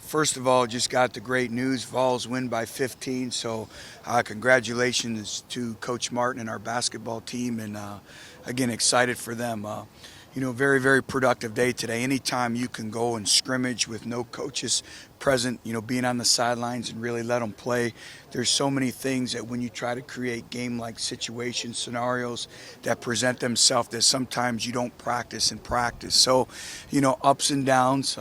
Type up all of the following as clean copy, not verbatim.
First of all, just got the great news. Vols win by 15. So, congratulations to Coach Martin and our basketball team. And again, excited for them. Very, very productive day today. Anytime you can go and scrimmage with no coaches present, being on the sidelines and really let them play. There's so many things that when you try to create game-like situations, scenarios that present themselves that sometimes you don't practice in practice. So, ups and downs.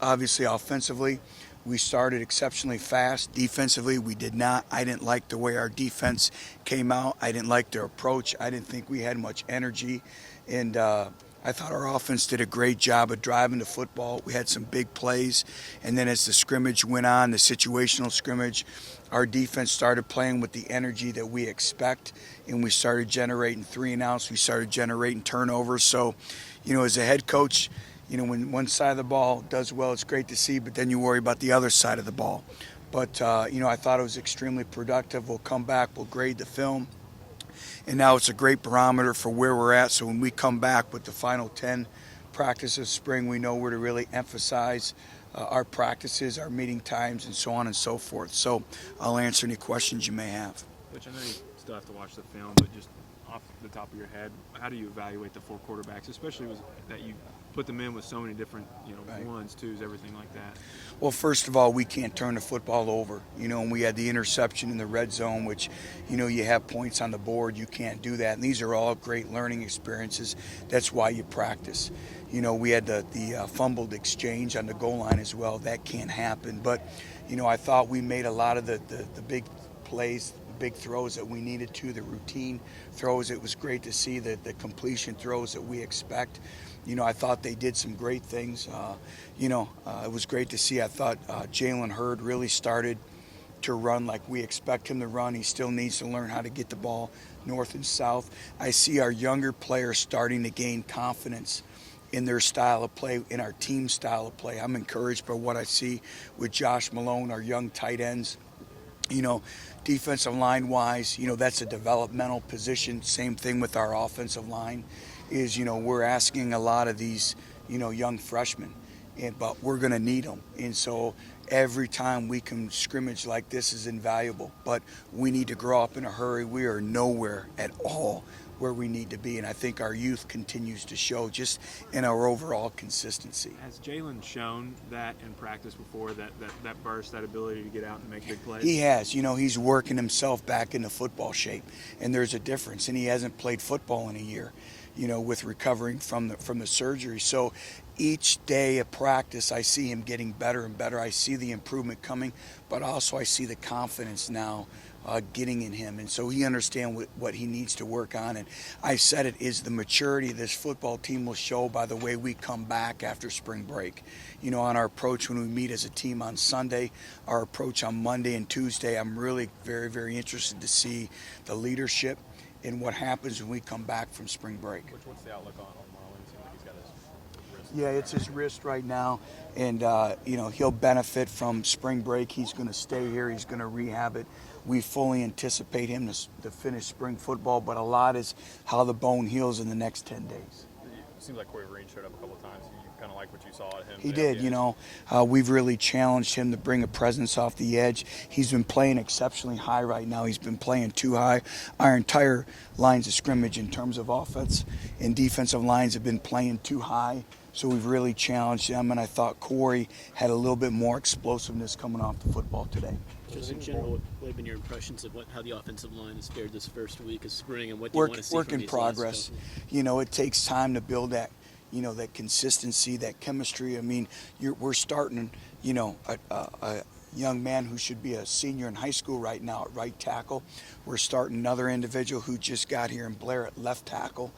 Obviously, offensively, we started exceptionally fast. Defensively, we did not. I didn't like the way our defense came out. I didn't like their approach. I didn't think we had much energy. And I thought our offense did a great job of driving the football. We had some big plays. And then as the scrimmage went on, the situational scrimmage, our defense started playing with the energy that we expect. And we started generating 3-and-outs. We started generating turnovers. So, as a head coach, when one side of the ball does well, it's great to see, but then you worry about the other side of the ball. But, I thought it was extremely productive. We'll come back, we'll grade the film, and now it's a great barometer for where we're at. So when we come back with the final 10 practices of spring, we know where to really emphasize our practices, our meeting times, and so on and so forth. So I'll answer any questions you may have. Which I know you still have to watch the film, but just off the top of your head, how do you evaluate the 4 quarterbacks, especially that you put them in with so many different, Right. ones, twos, everything like that? Well, first of all, we can't turn the football over, and we had the interception in the red zone, which, you have points on the board. You can't do that. And these are all great learning experiences. That's why you practice. We had the fumbled exchange on the goal line as well. That can't happen. But, I thought we made a lot of the big plays, big throws that we needed to, the routine throws. It was great to see the completion throws that we expect. I thought they did some great things. It was great to see. I thought Jalen Hurd really started to run like we expect him to run. He still needs to learn how to get the ball north and south. I see our younger players starting to gain confidence in their style of play, in our team style of play. I'm encouraged by what I see with Josh Malone, our young tight ends. Defensive line wise, that's a developmental position. Same thing with our offensive line is, we're asking a lot of these, young freshmen, but we're going to need them. And so every time we can scrimmage like this is invaluable, but we need to grow up in a hurry. We are nowhere at all where we need to be, and I think our youth continues to show just in our overall consistency. Has Jalen shown that in practice before, that burst, that ability to get out and make big plays? He has. He's working himself back into football shape, and there's a difference, and he hasn't played football in a year, with recovering from the surgery. So each day of practice, I see him getting better and better. I see the improvement coming, but also I see the confidence now getting in him, and so he understands what he needs to work on. And I said it is the maturity this football team will show by the way we come back after spring break. On our approach when we meet as a team on Sunday, our approach on Monday and Tuesday, I'm really very, very interested to see the leadership and what happens when we come back from spring break. What's the outlook on Marlon? It seems like he's got his wrist. Yeah, it's his wrist right now, and he'll benefit from spring break. He's going to stay here. He's going to rehab it. We fully anticipate him to finish spring football, but a lot is how the bone heals in the next 10 days. It seems like Corey Vereen showed up a couple of times. You kind of like what you saw at him. He did, we've really challenged him to bring a presence off the edge. He's been playing exceptionally high right now. He's been playing too high. Our entire lines of scrimmage in terms of offense and defensive lines have been playing too high. So we've really challenged them, and I thought Corey had a little bit more explosiveness coming off the football today. Just in general, what have been your impressions of how the offensive line has fared this first week of spring, and what do you want to see Work from in these progress. It takes time to build that, that consistency, that chemistry. I mean, we're starting, a young man who should be a senior in high school right now at right tackle. We're starting another individual who just got here in Blair at left tackle.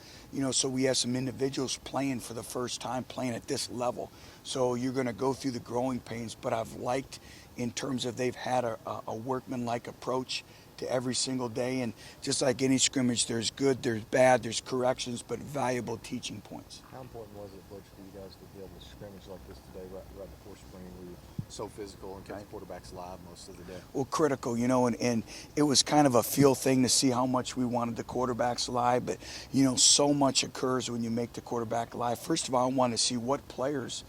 So we have some individuals playing for the first time, playing at this level. So you're going to go through the growing pains, but I've liked in terms of they've had a workman-like approach to every single day. And just like any scrimmage, there's good, there's bad, there's corrections, but valuable teaching points. How important was it, Butch, for you guys to be able to scrimmage like this today, right before spring, where you're so physical and kept the quarterbacks live most of the day? Well, critical, and it was kind of a feel thing to see how much we wanted the quarterbacks live, but, so much occurs when you make the quarterback live. First of all, I want to see what players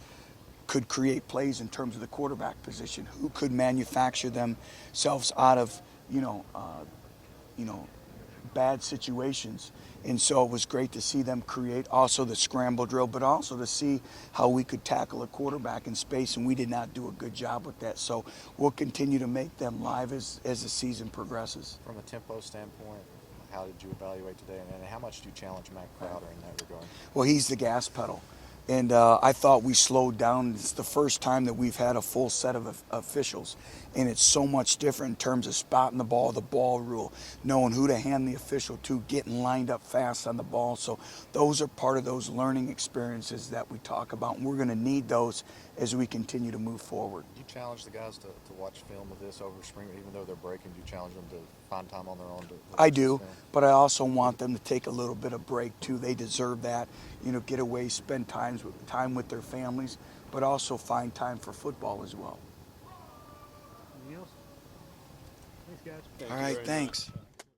could create plays in terms of the quarterback position, who could manufacture themselves out of, you know, bad situations. And so it was great to see them create also the scramble drill, but also to see how we could tackle a quarterback in space, and we did not do a good job with that. So we'll continue to make them live as the season progresses. From a tempo standpoint, how did you evaluate today, and how much do you challenge Matt Crowder in that regard? Well, he's the gas pedal. And I thought we slowed down. It's the first time that we've had a full set of officials. And it's so much different in terms of spotting the ball rule, knowing who to hand the official to, getting lined up fast on the ball. So those are part of those learning experiences that we talk about. And we're going to need those as we continue to move forward. Do you challenge the guys to watch film of this over spring, even though they're breaking? Do you challenge them to find time on their own? I do, but I also want them to take a little bit of break too. They deserve that. You know, get away, spend time with their families, but also find time for football as well. Anything else? Thanks, guys. All right, thanks.